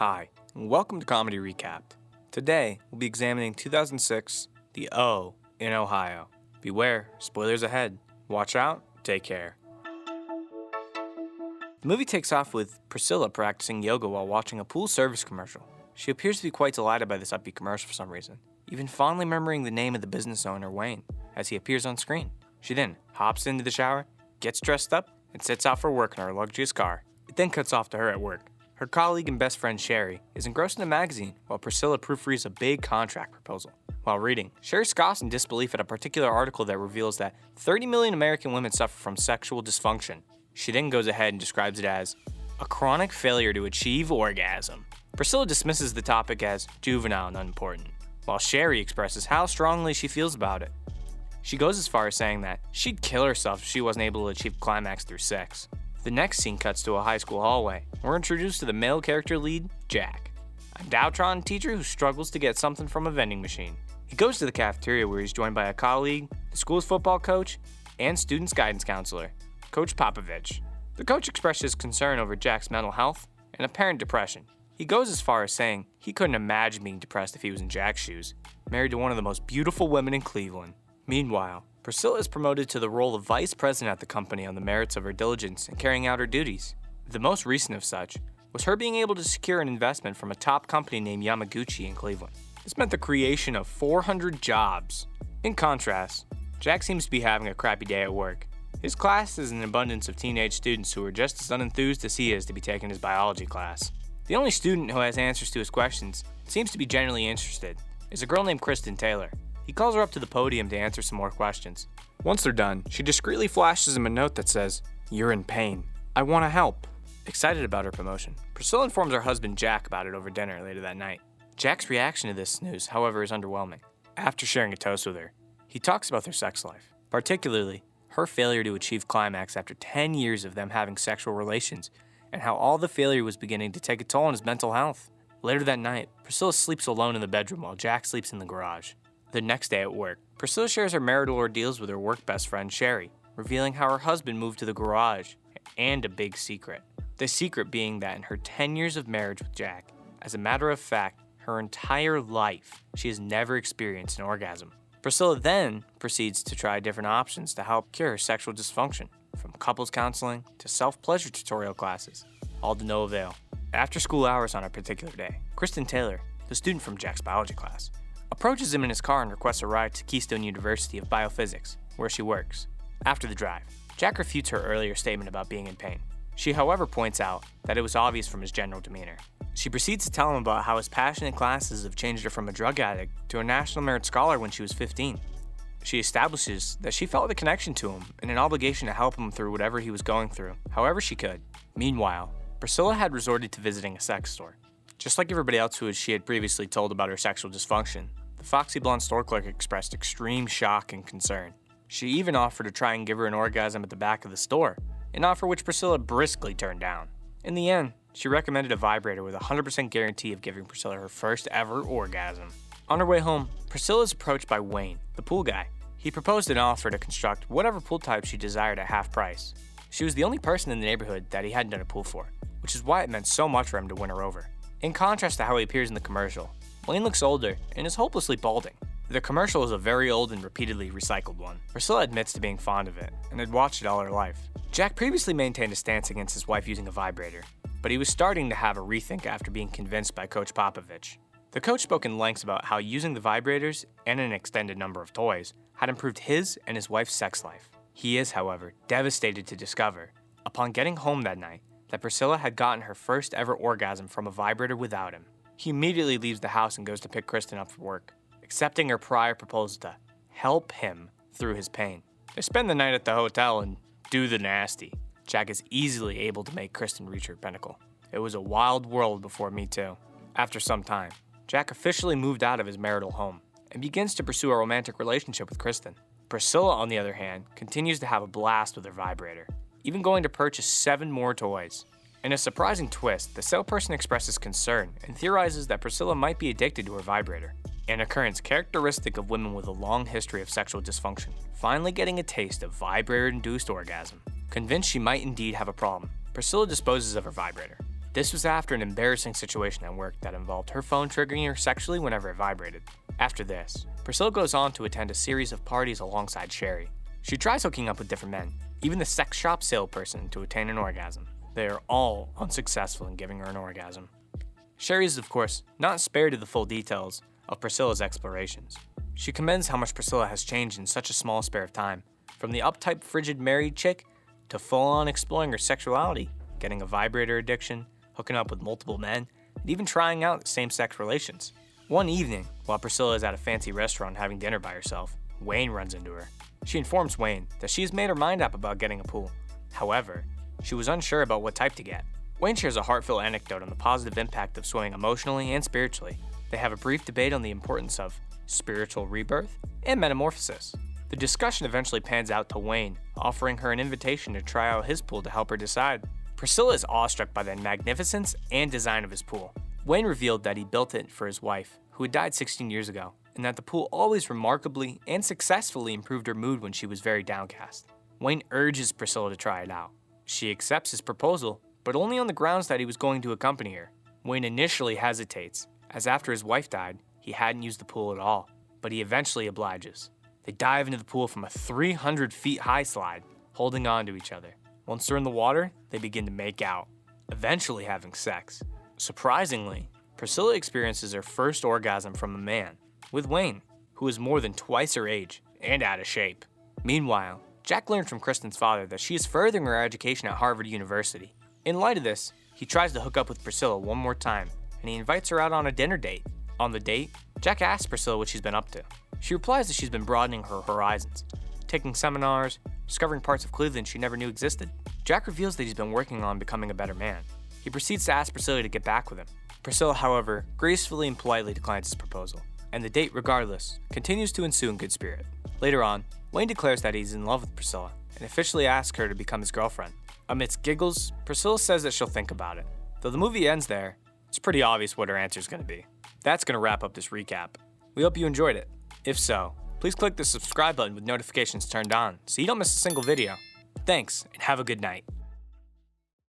Hi, and welcome to Comedy Recapped. Today, we'll be examining 2006, The O in Ohio. Beware, spoilers ahead. Watch out, take care. The movie takes off with Priscilla practicing yoga while watching a pool service commercial. She appears to be quite delighted by this upbeat commercial for some reason, even fondly remembering the name of the business owner, Wayne, as he appears on screen. She then hops into the shower, gets dressed up, and sets out for work in her luxurious car. It then cuts off to her at work. Her colleague and best friend Sherry is engrossed in a magazine while Priscilla proofreads a big contract proposal. While reading, Sherry scoffs in disbelief at a particular article that reveals that 30 million American women suffer from sexual dysfunction. She then goes ahead and describes it as a chronic failure to achieve orgasm. Priscilla dismisses the topic as juvenile and unimportant, while Sherry expresses how strongly she feels about it. She goes as far as saying that she'd kill herself if she wasn't able to achieve climax through sex. The next scene cuts to a high school hallway. We're introduced to the male character lead, Jack, a Dowtron teacher who struggles to get something from a vending machine. He goes to the cafeteria where he's joined by a colleague, the school's football coach, and student's guidance counselor, Coach Popovich. The coach expresses concern over Jack's mental health and apparent depression. He goes as far as saying he couldn't imagine being depressed if he was in Jack's shoes, married to one of the most beautiful women in Cleveland. Meanwhile, Priscilla is promoted to the role of vice president at the company on the merits of her diligence in carrying out her duties. The most recent of such was her being able to secure an investment from a top company named Yamaguchi in Cleveland. This meant the creation of 400 jobs. In contrast, Jack seems to be having a crappy day at work. His class is an abundance of teenage students who are just as unenthused as he is to be taking his biology class. The only student who has answers to his questions and seems to be genuinely interested is a girl named Kristen Taylor. He calls her up to the podium to answer some more questions. Once they're done, she discreetly flashes him a note that says, "You're in pain. I want to help." Excited about her promotion, Priscilla informs her husband Jack about it over dinner later that night. Jack's reaction to this news, however, is underwhelming. After sharing a toast with her, he talks about their sex life, particularly her failure to achieve climax after 10 years of them having sexual relations, and how all the failure was beginning to take a toll on his mental health. Later that night, Priscilla sleeps alone in the bedroom while Jack sleeps in the garage. The next day at work, Priscilla shares her marital ordeals with her work best friend Sherry, revealing how her husband moved to the garage, and a big secret. The secret being that in her 10 years of marriage with Jack, as a matter of fact, her entire life, she has never experienced an orgasm. Priscilla then proceeds to try different options to help cure her sexual dysfunction, from couples counseling to self-pleasure tutorial classes, all to no avail. After school hours on a particular day, Kristen Taylor, the student from Jack's biology class, approaches him in his car and requests a ride to Keystone University of Biophysics, where she works. After the drive, Jack refutes her earlier statement about being in pain. She, however, points out that it was obvious from his general demeanor. She proceeds to tell him about how his passion in classes have changed her from a drug addict to a National Merit Scholar when she was 15. She establishes that she felt a connection to him and an obligation to help him through whatever he was going through, however she could. Meanwhile, Priscilla had resorted to visiting a sex store. Just like everybody else who she had previously told about her sexual dysfunction, the foxy blonde store clerk expressed extreme shock and concern. She even offered to try and give her an orgasm at the back of the store, an offer which Priscilla briskly turned down. In the end, she recommended a vibrator with a 100% guarantee of giving Priscilla her first ever orgasm. On her way home, Priscilla is approached by Wayne, the pool guy. He proposed an offer to construct whatever pool type she desired at half price. She was the only person in the neighborhood that he hadn't done a pool for, which is why it meant so much for him to win her over. In contrast to how he appears in the commercial, Wayne looks older and is hopelessly balding. The commercial is a very old and repeatedly recycled one. Priscilla admits to being fond of it and had watched it all her life. Jack previously maintained a stance against his wife using a vibrator, but he was starting to have a rethink after being convinced by Coach Popovich. The coach spoke in lengths about how using the vibrators and an extended number of toys had improved his and his wife's sex life. He is, however, devastated to discover, upon getting home that night, that Priscilla had gotten her first ever orgasm from a vibrator without him. He immediately leaves the house and goes to pick Kristen up for work, accepting her prior proposal to help him through his pain. They spend the night at the hotel and do the nasty. Jack is easily able to make Kristen reach her pinnacle. It was a wild world before Me Too. After some time, Jack officially moved out of his marital home and begins to pursue a romantic relationship with Kristen. Priscilla, on the other hand, continues to have a blast with her vibrator, even going to purchase 7 more toys. In a surprising twist, the salesperson expresses concern and theorizes that Priscilla might be addicted to her vibrator, an occurrence characteristic of women with a long history of sexual dysfunction, finally getting a taste of vibrator-induced orgasm. Convinced she might indeed have a problem, Priscilla disposes of her vibrator. This was after an embarrassing situation at work that involved her phone triggering her sexually whenever it vibrated. After this, Priscilla goes on to attend a series of parties alongside Sherry. She tries hooking up with different men, even the sex shop salesperson, to attain an orgasm. They are all unsuccessful in giving her an orgasm. Sherry is, of course, not spared of the full details of Priscilla's explorations. She commends how much Priscilla has changed in such a small spare of time, from the uptight, frigid married chick to full-on exploring her sexuality, getting a vibrator addiction, hooking up with multiple men, and even trying out same-sex relations. One evening, while Priscilla is at a fancy restaurant having dinner by herself, Wayne runs into her. She informs Wayne that she has made her mind up about getting a pool. However, she was unsure about what type to get. Wayne shares a heartfelt anecdote on the positive impact of swimming emotionally and spiritually. They have a brief debate on the importance of spiritual rebirth and metamorphosis. The discussion eventually pans out to Wayne offering her an invitation to try out his pool to help her decide. Priscilla is awestruck by the magnificence and design of his pool. Wayne revealed that he built it for his wife, who had died 16 years ago, and that the pool always remarkably and successfully improved her mood when she was very downcast. Wayne urges Priscilla to try it out. She accepts his proposal, but only on the grounds that he was going to accompany her. Wayne initially hesitates, as after his wife died, he hadn't used the pool at all, but he eventually obliges. They dive into the pool from a 300 feet high slide, holding on to each other. Once they're in the water, they begin to make out, eventually having sex. Surprisingly, Priscilla experiences her first orgasm from a man, with Wayne, who is more than twice her age and out of shape. Meanwhile, Jack learned from Kristen's father that she is furthering her education at Harvard University. In light of this, he tries to hook up with Priscilla one more time, and he invites her out on a dinner date. On the date, Jack asks Priscilla what she's been up to. She replies that she's been broadening her horizons, taking seminars, discovering parts of Cleveland she never knew existed. Jack reveals that he's been working on becoming a better man. He proceeds to ask Priscilla to get back with him. Priscilla, however, gracefully and politely declines his proposal, and the date, regardless, continues to ensue in good spirit. Later on, Wayne declares that he's in love with Priscilla and officially asks her to become his girlfriend. Amidst giggles, Priscilla says that she'll think about it. Though the movie ends there, it's pretty obvious what her answer is going to be. That's going to wrap up this recap. We hope you enjoyed it. If so, please click the subscribe button with notifications turned on so you don't miss a single video. Thanks, and have a good night.